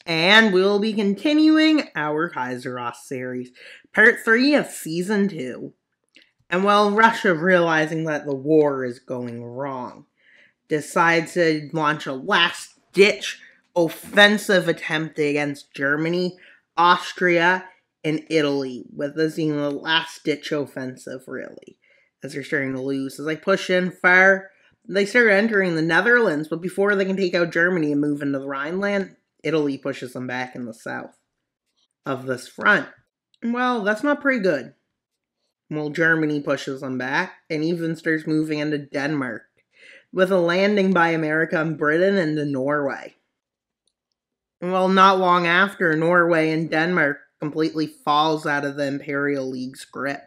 And we'll be continuing our KaiserOst series, part 3 of season 2. And while Russia, realizing that the war is going wrong, decides to launch a last-ditch offensive attempt against Germany, Austria, and Italy, with this being the last-ditch offensive, really, as they're starting to lose. As they push in far, they start entering the Netherlands, but before they can take out Germany and move into the Rhineland, Italy pushes them back in the south of this front. Well, that's not pretty good. Well, Germany pushes them back and even starts moving into Denmark, with a landing by America and Britain into Norway. Well, not long after, Norway and Denmark completely falls out of the Imperial League's grip.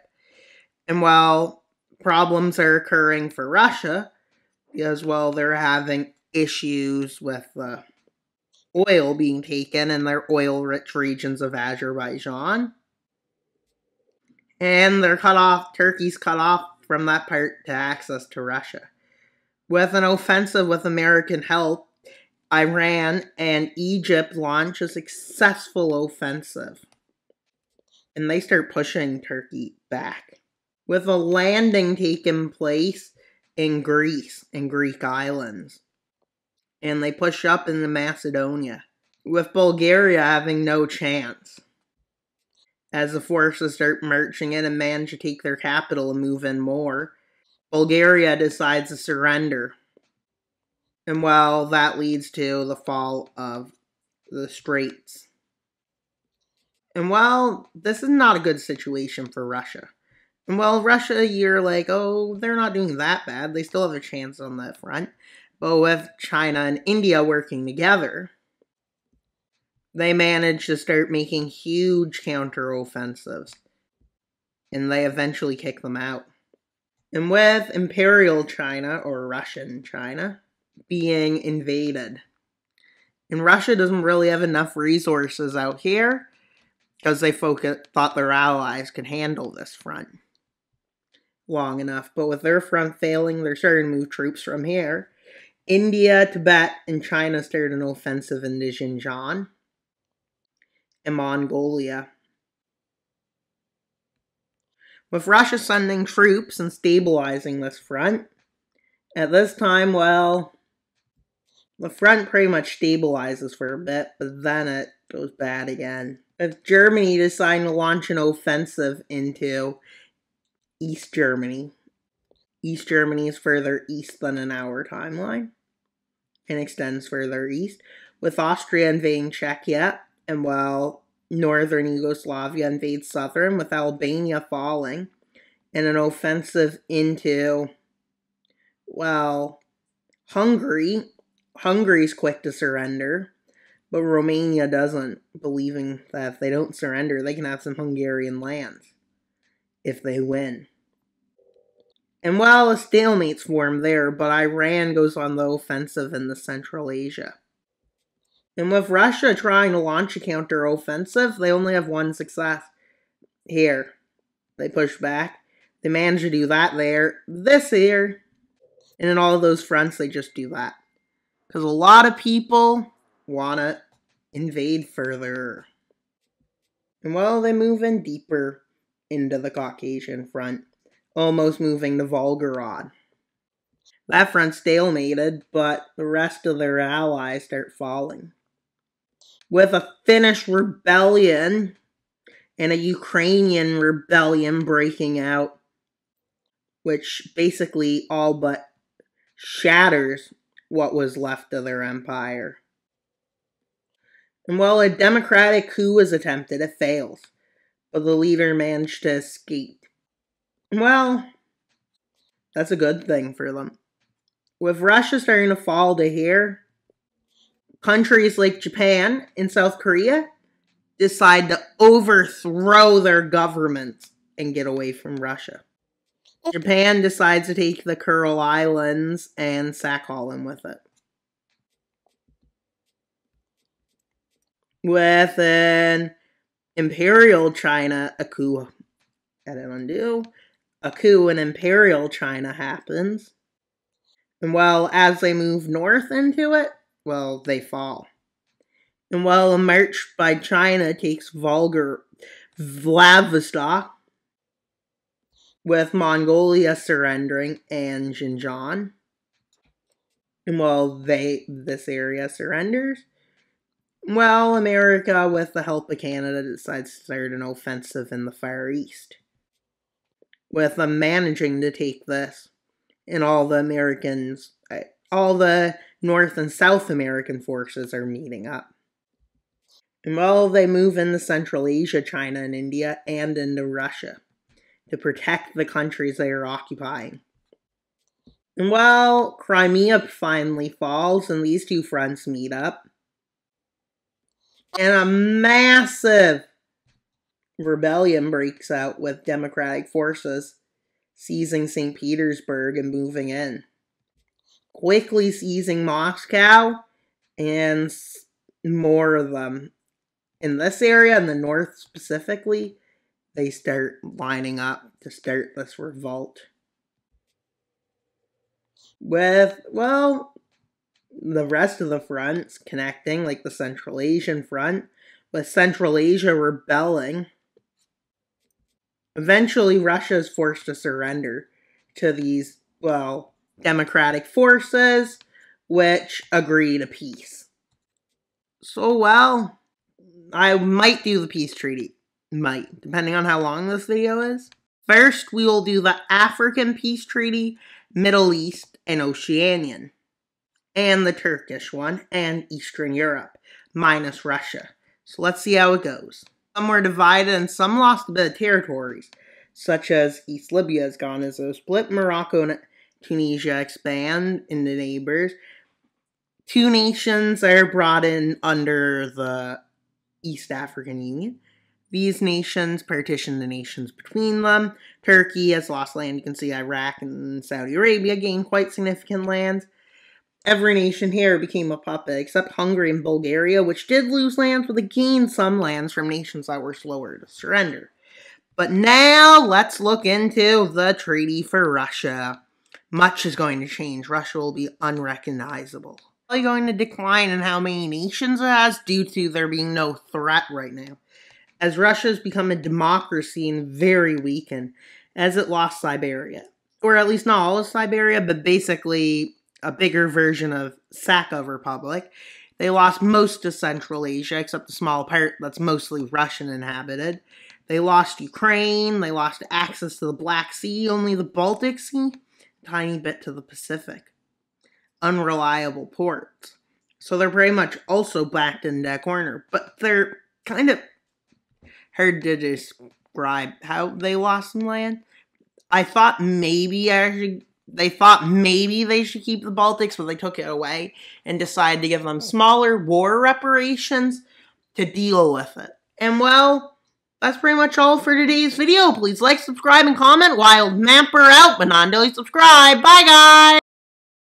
And while problems are occurring for Russia, as well, they're having issues with the oil being taken in their oil-rich regions of Azerbaijan. And they're cut off, Turkey's cut off from that part to access to Russia. With an offensive with American help, Iran and Egypt launch a successful offensive. And they start pushing Turkey back. With a landing taking place in Greece and Greek islands. And they push up into Macedonia, with Bulgaria having no chance, as the forces start marching in and manage to take their capital and move in more. Bulgaria decides to surrender, and well, that leads to the fall of the Straits. And well, this is not a good situation for Russia. And well, Russia, you're like, oh, they're not doing that bad, they still have a chance on that front. But with China and India working together, they managed to start making huge counteroffensives. And they eventually kick them out. And with Imperial China, or Russian China, being invaded. And Russia doesn't really have enough resources out here, because they thought their allies could handle this front long enough. But with their front failing, they're starting to move troops from here. India, Tibet, and China started an offensive into Xinjiang and Mongolia. With Russia sending troops and stabilizing this front, at this time, well, the front pretty much stabilizes for a bit, but then it goes bad again. With Germany deciding to launch an offensive into East Germany. East Germany is further east than in our timeline and extends further east, with Austria invading Czechia, and while northern Yugoslavia invades southern, with Albania falling, and an offensive into, well, Hungary. Hungary's quick to surrender, but Romania doesn't, believing that if they don't surrender, they can have some Hungarian lands if they win. And well, a stalemate's formed there, but Iran goes on the offensive in the Central Asia. And with Russia trying to launch a counter-offensive, they only have one success. Here. They push back. They manage to do that there. This here. And in all of those fronts, they just do that. Because a lot of people want to invade further. And well, they move in deeper into the Caucasian front, almost moving to Volgorod. That front stalemated, but the rest of their allies start falling. With a Finnish rebellion and a Ukrainian rebellion breaking out, which basically all but shatters what was left of their empire. And while a democratic coup is attempted, it fails, but the leader managed to escape. Well, that's a good thing for them. With Russia starting to fall to here, countries like Japan and South Korea decide to overthrow their governments and get away from Russia. Japan decides to take the Kuril Islands and Sakhalin with it. With an Imperial China, a coup in Imperial China happens. And well, as they move north into it, well, they fall. And while a march by China takes Vladivostok, with Mongolia surrendering and Xinjiang. And while this area surrenders, well, America, with the help of Canada, decides to start an offensive in the Far East, with them managing to take this, and all the North and South American forces are meeting up. And well, they move into Central Asia, China and India, and into Russia to protect the countries they are occupying. And well, Crimea finally falls, and these two fronts meet up. And a massive rebellion breaks out with democratic forces seizing St. Petersburg and moving in, quickly seizing Moscow, and more of them. In this area, in the north specifically, they start lining up to start this revolt. With, well, the rest of the fronts connecting, like the Central Asian front, with Central Asia rebelling. Eventually, Russia is forced to surrender to these, well, democratic forces, which agree to peace. So, well, I might do the peace treaty. Might, depending on how long this video is. First, we will do the African peace treaty, Middle East, and Oceanian. And the Turkish one, and Eastern Europe, minus Russia. So let's see how it goes. Some were divided and some lost a bit of territories, such as East Libya is gone as a split. Morocco and Tunisia expand into neighbors. Two nations are brought in under the East African Union. These nations partition the nations between them. Turkey has lost land. You can see Iraq and Saudi Arabia gained quite significant lands. Every nation here became a puppet, except Hungary and Bulgaria, which did lose lands, but they gained some lands from nations that were slower to surrender. But now, let's look into the treaty for Russia. Much is going to change. Russia will be unrecognizable. It's going to decline in how many nations it has due to there being no threat right now, as Russia has become a democracy and very weakened, as it lost Siberia. Or at least not all of Siberia, but basically a bigger version of Sakha Republic. They lost most of Central Asia, except the small part that's mostly Russian inhabited. They lost Ukraine, they lost access to the Black Sea, only the Baltic Sea, tiny bit to the Pacific. Unreliable ports. So they're pretty much also backed in that corner, but they're kind of hard to describe how they lost some land. I thought maybe they should keep the Baltics, but they took it away and decided to give them smaller war reparations to deal with it. And well, that's pretty much all for today's video. Please like, subscribe, and comment. Wild Mapper out, but not until you subscribe. Bye, guys!